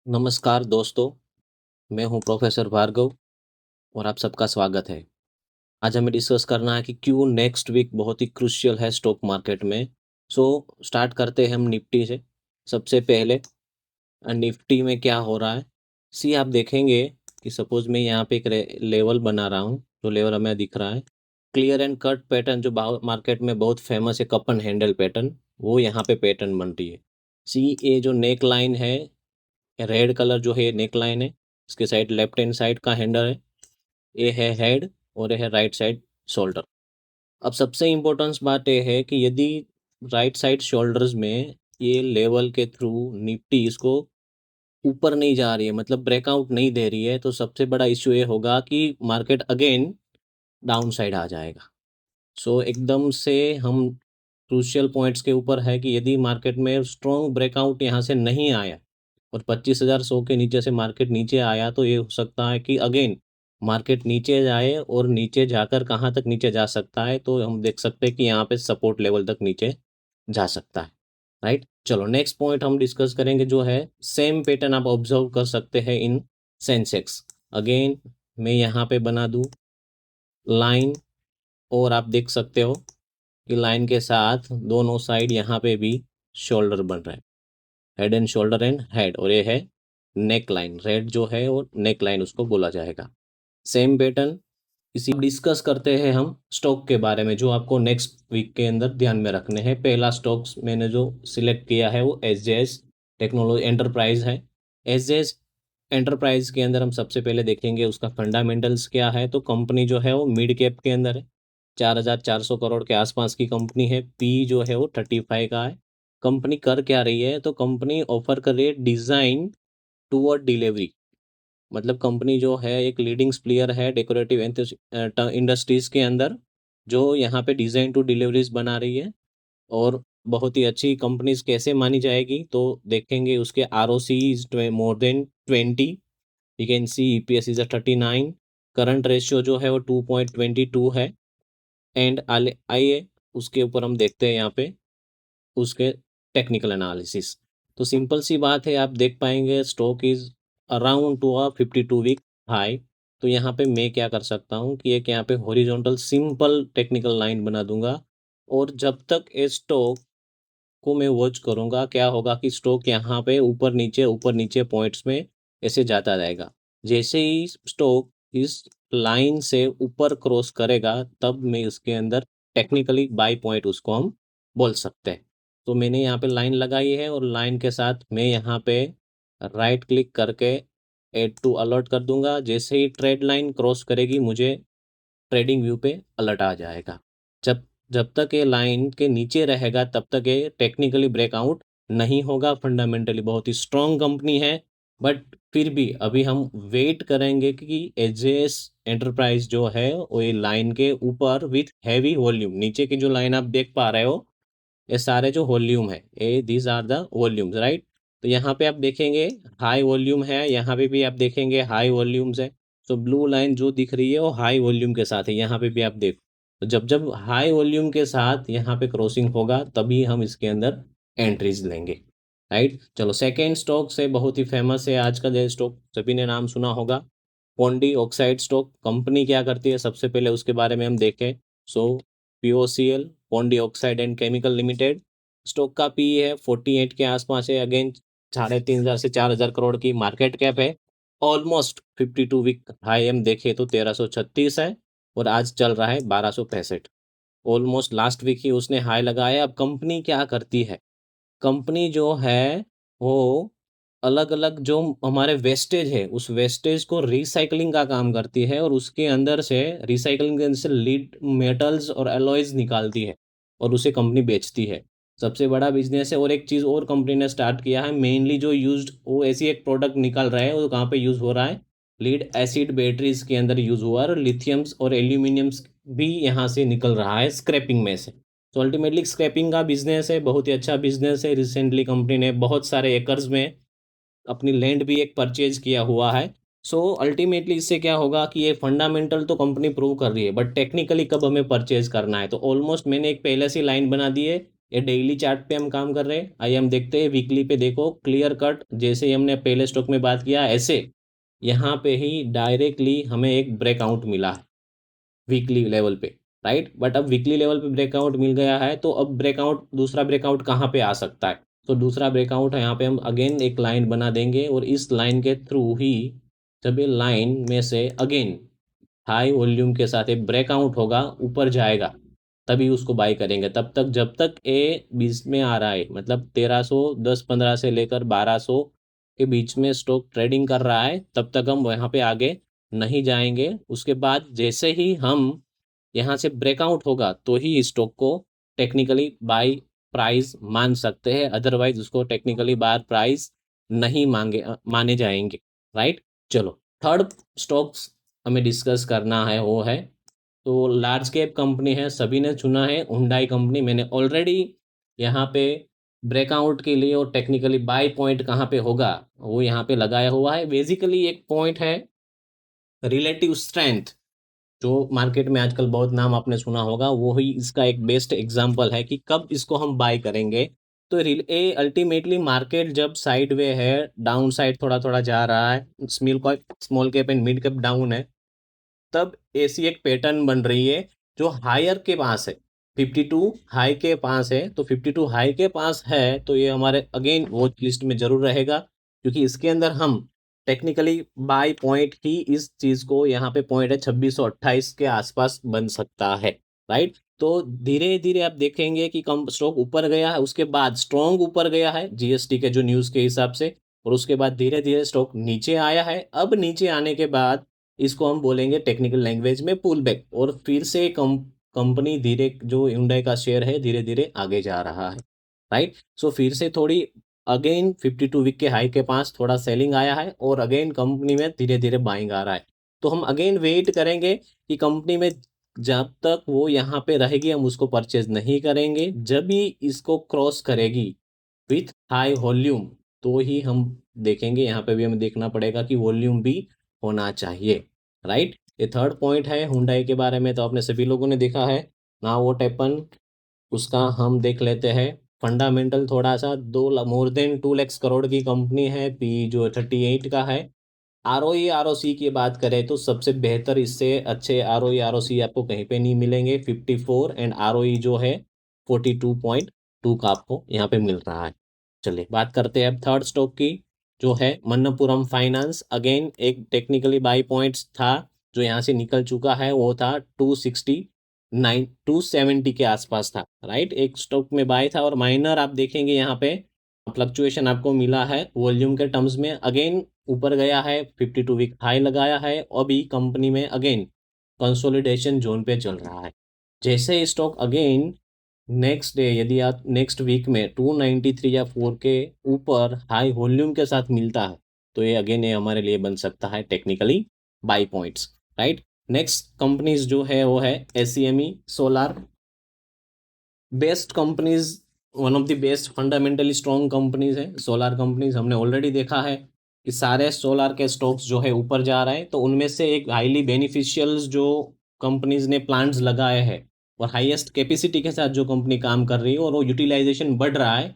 नमस्कार दोस्तों, मैं हूं प्रोफेसर भार्गव और आप सबका स्वागत है। आज हमें डिस्कस करना है कि क्यों नेक्स्ट वीक बहुत ही क्रूशियल है स्टॉक मार्केट में। सो स्टार्ट करते हैं हम निफ्टी से। सबसे पहले निफ्टी में क्या हो रहा है? आप देखेंगे कि सपोज मैं यहाँ पे एक लेवल बना रहा हूँ, जो लेवल हमें दिख रहा है क्लियर एंड कट पैटर्न, जो मार्केट में बहुत फेमस है, कप एंड हैंडल पैटर्न, वो यहाँ पे पैटर्न बन रही है। ये जो नेक लाइन है, रेड कलर जो है नेक लाइन है, इसके साइड लेफ्ट हैंड साइड का हैंडल है, ये है हेड और ये है राइट साइड शोल्डर। अब सबसे इम्पोर्टेंस बात यह है कि यदि राइट साइड शोल्डर्स में ये लेवल के थ्रू निफ्टी इसको ऊपर नहीं जा रही है, मतलब ब्रेकआउट नहीं दे रही है, तो सबसे बड़ा इश्यू ये होगा कि मार्केट अगेन डाउन साइड आ जाएगा। एकदम से हम क्रूशियल पॉइंट्स के ऊपर है कि यदि मार्केट में स्ट्रॉन्ग ब्रेकआउट यहाँ से नहीं आया और 25,100 के नीचे से मार्केट नीचे आया, तो ये हो सकता है कि अगेन मार्केट नीचे जाए, और नीचे जाकर कहाँ तक नीचे जा सकता है, तो हम देख सकते हैं कि यहाँ पे सपोर्ट लेवल तक नीचे जा सकता है। राइट, चलो नेक्स्ट पॉइंट हम डिस्कस करेंगे, जो है सेम पैटर्न आप ऑब्जर्व कर सकते हैं इन सेंसेक्स। अगेन मैं यहाँ पे बना दूँ लाइन, और आप देख सकते हो कि लाइन के साथ दोनों साइड यहाँ पे भी शोल्डर बन रहा है, head and shoulder and head, और ये है नेक लाइन, रेड जो है वो नेक लाइन उसको बोला जाएगा। सेम पैटर्न इसी डिस्कस करते हैं हम स्टॉक के बारे में, जो आपको नेक्स्ट वीक के अंदर ध्यान में रखने हैं। पहला स्टॉक्स मैंने जो सिलेक्ट किया है वो एसजेएस टेक्नोलॉजी एंटरप्राइज है। एसजेएस एंटरप्राइज के अंदर हम सबसे पहले देखेंगे उसका फंडामेंटल्स क्या है। तो कंपनी जो है वो मिड कैप के अंदर है, 4,400 करोड़ के आसपास की कंपनी है। पी जो है वो 35 का है। कंपनी कर क्या रही है? तो कंपनी ऑफर कर रही है डिज़ाइन टूवर्ड डिलीवरी, मतलब कंपनी जो है एक लीडिंग प्लेयर है डेकोरेटिव इंडस्ट्रीज के अंदर, जो यहाँ पे डिज़ाइन टू डिलीवरीज बना रही है। और बहुत ही अच्छी कंपनीज कैसे मानी जाएगी, तो देखेंगे उसके R O C is more than 20, you can see EPS is 39, current ratio जो है वो 2.22 है। एंड आइए उसके ऊपर हम देखते हैं यहाँ पे उसके टेक्निकल एनालिसिस। तो सिंपल सी बात है, आप देख पाएंगे stock is around to a 52 week high. तो यहाँ पे मैं क्या कर सकता हूँ कि एक यहाँ पे हॉरिजॉन्टल सिंपल टेक्निकल लाइन बना दूंगा, और जब तक ये स्टॉक को मैं वॉच करूंगा, क्या होगा कि स्टॉक यहाँ पे ऊपर नीचे पॉइंट्स में ऐसे जाता रहेगा। जैसे ही स्टॉक इस लाइन से ऊपर क्रॉस करेगा, तब मैं उसके अंदर टेक्निकली बाय पॉइंट उसको हम बोल सकते हैं। तो मैंने यहाँ पे लाइन लगाई है, और लाइन के साथ मैं यहाँ पे राइट क्लिक करके ऐड टू अलर्ट कर दूंगा। जैसे ही ट्रेड लाइन क्रॉस करेगी, मुझे ट्रेडिंग व्यू पे अलर्ट आ जाएगा। जब जब तक ये लाइन के नीचे रहेगा, तब तक ये टेक्निकली ब्रेकआउट नहीं होगा। फंडामेंटली बहुत ही स्ट्रॉन्ग कंपनी है, बट फिर भी अभी हम वेट करेंगे कि एजेएस एंटरप्राइज जो है वो ये लाइन के ऊपर विथ हैवी वॉल्यूम, नीचे की जो लाइन आप देख पा रहे हो, ये सारे जो वॉल्यूम है, ये these are the volumes, right. तो यहाँ पे आप देखेंगे हाई वॉल्यूम है, यहाँ पे भी आप देखेंगे हाई वॉल्यूम्स है। तो ब्लू लाइन जो दिख रही है वो हाई वॉल्यूम के साथ है, यहाँ पे भी आप देखो। तो जब जब हाई वॉल्यूम के साथ यहाँ पे क्रॉसिंग होगा, तभी हम इसके अंदर एंट्रीज लेंगे। राइट, चलो सेकेंड स्टॉक से बहुत ही फेमस है आज का जो स्टॉक, सभी ने नाम सुना होगा, पोंडी ऑक्साइड स्टॉक। कंपनी क्या करती है, सबसे पहले उसके बारे में हम देखें। So POCL, Pondy oxide and chemical limited. Stock का पी है 48 के आसपास है। अगेन 3,500 से 4,000 करोड़ की मार्केट कैप है। ऑलमोस्ट 52 वीक हाई हम देखे तो 1,336 है, और आज चल रहा है 1,265। ऑलमोस्ट लास्ट वीक ही उसने हाई लगाया। अब कंपनी क्या करती है? कंपनी जो है वो अलग अलग जो हमारे वेस्टेज है, उस वेस्टेज को रिसाइकलिंग का काम करती है, और उसके अंदर से रिसाइकलिंग के अंदर से लीड मेटल्स और एलॉयज निकालती है, और उसे कंपनी बेचती है। सबसे बड़ा बिजनेस है। और एक चीज़ और कंपनी ने स्टार्ट किया है, मेनली जो यूज्ड वो ऐसी एक प्रोडक्ट निकल रहा है, वो कहाँ पे यूज़ हो रहा है? लीड एसिड बैटरीज के अंदर यूज़ हुआ है, और लिथियम्स और एल्यूमिनियम्स भी यहाँ से निकल रहा है स्क्रैपिंग में से। तो अल्टीमेटली स्क्रैपिंग का बिजनेस है, बहुत ही अच्छा बिजनेस है। रिसेंटली कंपनी ने बहुत सारे एकर्स में अपनी लैंड भी एक परचेज किया हुआ है। अल्टीमेटली इससे क्या होगा कि ये फंडामेंटल तो कंपनी प्रूव कर रही है, बट टेक्निकली कब हमें परचेज करना है। तो ऑलमोस्ट मैंने एक पहले से लाइन बना दी है ये डेली चार्ट पे हम काम कर रहे हैं। आइए हम देखते हैं वीकली पे। देखो क्लियर कट, जैसे ही हमने पहले स्टॉक में बात किया ऐसे यहाँ पे ही डायरेक्टली हमें एक ब्रेकआउट मिला है वीकली लेवल पे, राइट। बट अब वीकली लेवल पे ब्रेकआउट मिल गया है, तो अब ब्रेकआउट, दूसरा ब्रेकआउट कहाँ पे आ सकता है? तो दूसरा ब्रेकआउट है यहाँ पे, हम अगेन एक लाइन बना देंगे और इस लाइन के थ्रू ही जब ये लाइन में से अगेन हाई वॉल्यूम के साथ एक ब्रेकआउट होगा, ऊपर जाएगा, तभी उसको बाई करेंगे। तब तक जब तक ए बीच में आ रहा है, मतलब 1310-15 से लेकर 1200 के बीच में स्टॉक ट्रेडिंग कर रहा है, तब तक हम यहाँ पे आगे नहीं जाएंगे। उसके बाद जैसे ही हम यहाँ से ब्रेकआउट होगा तो ही स्टॉक को टेक्निकली बाय प्राइस मान सकते हैं, अदरवाइज उसको टेक्निकली बाय प्राइस नहीं माने जाएंगे, राइट। चलो, थर्ड स्टॉक्स हमें डिस्कस करना है वो है, तो लार्ज कैप कंपनी है, सभी ने चुना है हुंडई कंपनी। मैंने ऑलरेडी यहाँ पे ब्रेकआउट के लिए और टेक्निकली बाय पॉइंट कहाँ पे होगा वो यहाँ पे लगाया हुआ है। बेसिकली एक पॉइंट है रिलेटिव स्ट्रेंथ, जो मार्केट में आजकल बहुत नाम आपने सुना होगा, वो ही इसका एक बेस्ट एग्जांपल है कि कब इसको हम बाय करेंगे। तो ए अल्टीमेटली मार्केट जब साइड वे है, डाउन साइड थोड़ा थोड़ा जा रहा है, small cap and mid cap down है, तब ऐसी एक पैटर्न बन रही है जो हायर के पास है, 52 हाई के पास है। तो 52 हाई के पास है तो ये हमारे अगेन वॉच लिस्ट में जरूर रहेगा, क्योंकि इसके अंदर हम टेक्निकली बाय पॉइंट ही इस चीज को, यहाँ पे पॉइंट है 2628 के आसपास बन सकता है, राइट। तो धीरे धीरे आप देखेंगे कि कम स्टॉक ऊपर गया है, उसके बाद स्ट्रॉन्ग ऊपर गया है जीएसटी के जो न्यूज के हिसाब से, और उसके बाद धीरे धीरे स्टॉक नीचे आया है। अब नीचे आने के बाद इसको हम बोलेंगे टेक्निकल लैंग्वेज में पुल बैक, और फिर से कंपनी धीरे, जो Hyundai का शेयर है धीरे धीरे आगे जा रहा है, राइट। सो फिर से थोड़ी अगेन 52 वीक के हाई के पास थोड़ा सेलिंग आया है, और अगेन कंपनी में धीरे धीरे बाइंग आ रहा है। तो हम अगेन वेट करेंगे कि कंपनी में जब तक वो यहाँ पे रहेगी हम उसको परचेज नहीं करेंगे। जब भी इसको क्रॉस करेगी विथ हाई वॉल्यूम तो ही हम देखेंगे। यहाँ पे भी हमें देखना पड़ेगा कि वॉल्यूम भी होना चाहिए, राइट। ये थर्ड पॉइंट है हुंडई के बारे में, तो आपने सभी लोगों ने देखा है ना वो टेपन, उसका हम देख लेते हैं फंडामेंटल थोड़ा सा। मोर देन 2 लाख करोड़ की कंपनी है, पी जो 38 का है। आरओई आरओसी की बात करें तो सबसे बेहतर, इससे अच्छे आरओई आरओसी आपको कहीं पे नहीं मिलेंगे। 54 एंड आरओई जो है 42.2 का आपको यहाँ पे मिल रहा है। चलिए बात करते हैं अब थर्ड स्टॉक की, जो है मन्नपुरम फाइनेंस। अगेन एक टेक्निकली बाई पॉइंट्स था जो यहाँ से निकल चुका है, वो था 269 270 के आसपास था, राइट। एक स्टॉक में बाय था, और माइनर आप देखेंगे यहाँ पे फ्लक्चुएशन आपको मिला है वॉल्यूम के टर्म्स में। अगेन ऊपर गया है, 52 वीक हाई लगाया है, अभी कंपनी में अगेन कंसोलिडेशन जोन पे चल रहा है। जैसे स्टॉक अगेन नेक्स्ट डे, यदि आप नेक्स्ट वीक में 293 या 4 के ऊपर हाई वॉल्यूम के साथ मिलता है, तो ये अगेन ये हमारे लिए बन सकता है technically by points, right. Next companies जो है वो है ACME solar. Best companies, one of the best fundamentally strong companies है सोलार कंपनीज। हमने ऑलरेडी देखा है कि सारे सोलार के स्टॉक्स जो है ऊपर जा रहे हैं, तो उनमें से एक हाईली बेनिफिशियल जो कंपनीज ने प्लांट्स लगाए हैं और हाईएस्ट कैपेसिटी के साथ जो कंपनी काम कर रही है और वो यूटिलाइजेशन बढ़ रहा है,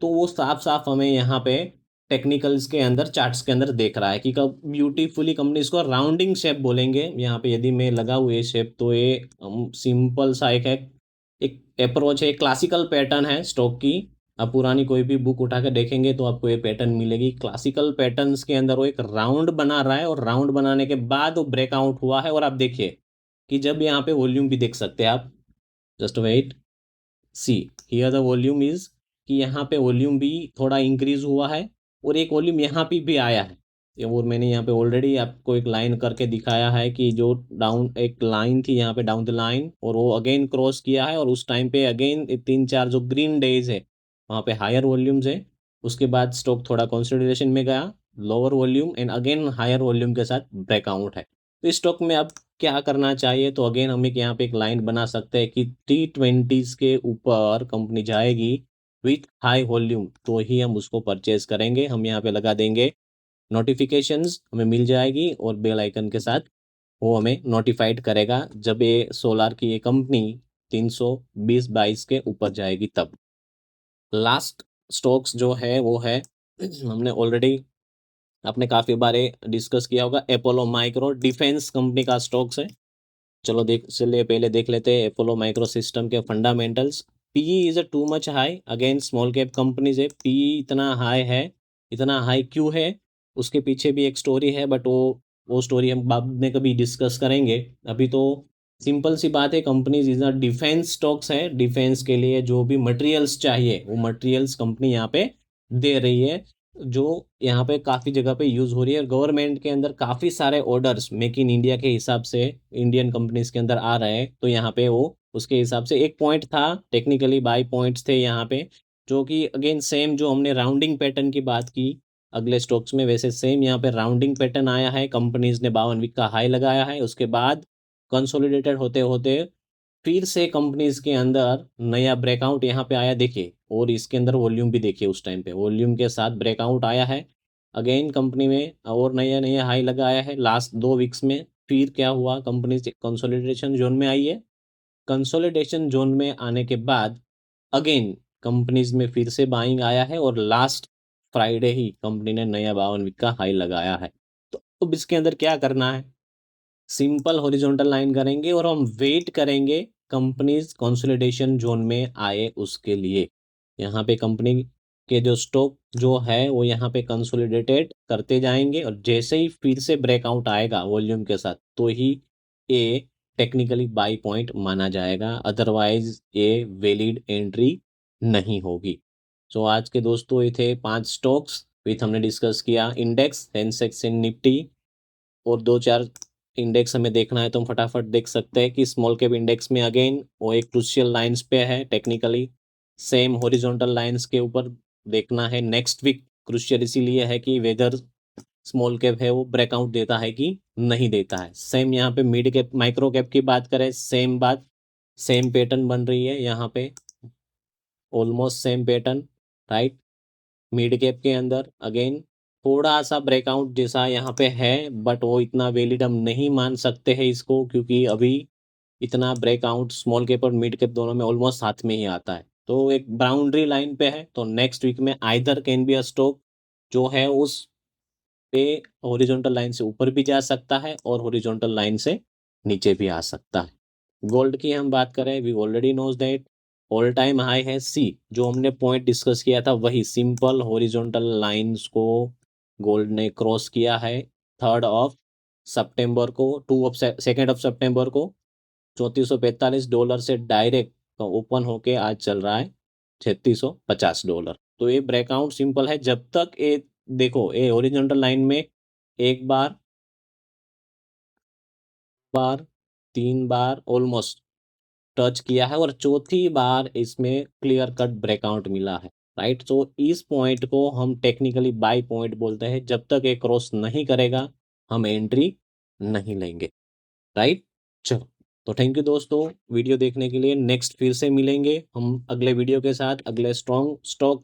तो वो साफ साफ हमें यहाँ पे टेक्निकल्स के अंदर, चार्ट्स के अंदर देख रहा है कि कब ब्यूटीफुली कंपनी, इसको राउंडिंग शेप बोलेंगे यहाँ पे। यदि मैं लगाऊँ ये शेप, तो ये सिंपल सा एक है, एक अप्रोच है, एक क्लासिकल पैटर्न है स्टॉक की। आप पुरानी कोई भी बुक उठा के देखेंगे तो आपको ये पैटर्न मिलेगी। क्लासिकल पैटर्न्स के अंदर वो एक राउंड बना रहा है, और राउंड बनाने के बाद वो ब्रेकआउट हुआ है। और आप देखिए कि जब यहाँ पे वॉल्यूम भी देख सकते हैं आप, just wait, see here the volume is, कि यहाँ पे वॉल्यूम भी थोड़ा इंक्रीज हुआ है, और एक वॉल्यूम यहाँ पे भी आया है। और मैंने यहाँ पे ऑलरेडी आपको एक लाइन करके दिखाया है कि जो डाउन एक लाइन थी यहाँ पे, डाउन द लाइन, और वो अगेन क्रॉस किया है, और उस टाइम पे अगेन 3-4 जो ग्रीन डेज है वहाँ पे हायर वॉल्यूम्स है। उसके बाद स्टॉक थोड़ा कंसोलिडेशन में गया, lower volume and again higher volume के साथ ब्रेकआउट है। तो इस स्टॉक में अब क्या करना चाहिए, तो अगेन हम एक यहाँ पे एक लाइन बना सकते हैं कि T20s के ऊपर कंपनी जाएगी विथ हाई वॉल्यूम तो ही हम उसको परचेज करेंगे। हम यहाँ पे लगा देंगे नोटिफिकेशंस, हमें मिल जाएगी, और बेल आइकन के साथ वो हमें नोटिफाइड करेगा जब ये सोलार की ये कंपनी 320-22 के ऊपर जाएगी तब। लास्ट स्टॉक्स जो है वो है हमने ऑलरेडी आपने काफ़ी बारे डिस्कस किया होगा, अपोलो माइक्रो डिफेंस कंपनी का स्टॉक्स है। चलिए पहले देख लेते हैं अपोलो माइक्रो सिस्टम के fundamentals. PE is a too much high again small cap companies है। पीई इतना हाई है, इतना हाई क्यों है, उसके पीछे भी एक स्टोरी है, बट वो स्टोरी हम बाद में कभी डिस्कस करेंगे। अभी तो सिंपल सी बात है, कंपनीज इज डिफेंस स्टॉक्स है। डिफेंस के लिए जो भी मटेरियल्स चाहिए वो मटेरियल्स कंपनी यहाँ पे दे रही है, जो यहाँ पे काफ़ी जगह पे यूज़ हो रही है। गवर्नमेंट के अंदर काफ़ी सारे ऑर्डर्स मेक इन इंडिया के हिसाब से इंडियन कंपनीज के अंदर आ रहे हैं, तो यहाँ पे वो उसके हिसाब से एक पॉइंट था, टेक्निकली बाई पॉइंट्स थे यहाँ पे, जो कि अगेन सेम जो हमने राउंडिंग पैटर्न की बात की अगले स्टॉक्स में, वैसे सेम यहाँ पे राउंडिंग पैटर्न आया है। कंपनीज ने 52 वीक का हाई लगाया है, उसके बाद कंसोलिडेटेड होते होते फिर से कंपनीज के अंदर नया ब्रेकआउट यहाँ पे आया, देखिए, और इसके अंदर वॉल्यूम भी देखिए, उस टाइम पे वॉल्यूम के साथ ब्रेकआउट आया है अगेन कंपनी में, और नया नया हाई लगाया है लास्ट 2 वीक्स में। फिर क्या हुआ, कंपनी कंसोलिडेशन जोन में आई है। कंसोलिडेशन जोन में आने के बाद अगेन कंपनीज में फिर से बाइंग आया है, और लास्ट फ्राइडे ही कंपनी ने नया 52 वीक का हाई लगाया है। तो अब इसके अंदर क्या करना है, सिंपल हॉरिजॉन्टल लाइन करेंगे और हम वेट करेंगे कंपनीज कंसोलिडेशन जोन में आए उसके लिए। यहाँ पे कंपनी के जो स्टॉक जो है वो यहाँ पे कंसोलिडेटेड करते जाएंगे, और जैसे ही फिर से ब्रेकआउट आएगा वॉल्यूम के साथ, तो ही ये टेक्निकली बाई पॉइंट माना जाएगा, अदरवाइज ये वैलिड एंट्री नहीं होगी। सो आज के दोस्तों ये थे 5 स्टॉक्स विथ हमने डिस्कस किया इंडेक्स, सेंसेक्स एंड निफ्टी, और 2-4 इंडेक्स हमें देखना है तो हम फटाफट देख सकते हैं कि स्मॉल कैप इंडेक्स में अगेन वो एक क्रूशियल लाइंस पे है टेक्निकली, सेम हॉरिजॉन्टल लाइंस के ऊपर देखना है। नेक्स्ट वीक क्रूशियल इसीलिए है कि वेदर स्मॉल कैप है वो ब्रेकआउट देता है कि नहीं देता है। सेम यहाँ पे मिड कैप माइक्रो कैप की बात करें, सेम बात, सेम पैटर्न बन रही है यहाँ पे, almost same pattern, right. Mid cap के अंदर अगेन थोड़ा सा ब्रेकआउट जैसा यहाँ पे है, बट वो इतना वैलिड हम नहीं मान सकते हैं इसको, क्योंकि अभी इतना ब्रेकआउट स्मॉल कैप और मिड कैप दोनों में ऑलमोस्ट साथ में ही आता है, तो एक बाउंड्री लाइन पे है। तो नेक्स्ट वीक में either can be a stock जो है उस पे हॉरिजॉन्टल लाइन से ऊपर भी जा सकता है और हॉरिजॉन्टल लाइन से नीचे भी आ सकता है। गोल्ड की हम बात करें, we already knows that all time high है सी, जो हमने पॉइंट डिस्कस किया था वही सिंपल हॉरिजॉन्टल लाइंस को गोल्ड ने क्रॉस किया है 3 सितंबर को, 2 सितंबर को 3445 डॉलर से डायरेक्ट ओपन होके आज चल रहा है $3650। तो ये ब्रेकआउट सिंपल है, जब तक ये देखो ये हॉरिजॉन्टल लाइन में एक बार बार 3 बार ऑलमोस्ट टच किया है, और चौथी बार इसमें क्लियर कट ब्रेकआउट मिला है, राइट। तो इस पॉइंट को हम टेक्निकली बाय पॉइंट बोलते हैं, जब तक ये क्रॉस नहीं करेगा हम एंट्री नहीं लेंगे, राइट। चलो, तो थैंक यू दोस्तों वीडियो देखने के लिए। नेक्स्ट फिर से मिलेंगे हम अगले वीडियो के साथ, अगले स्ट्रॉन्ग स्टॉक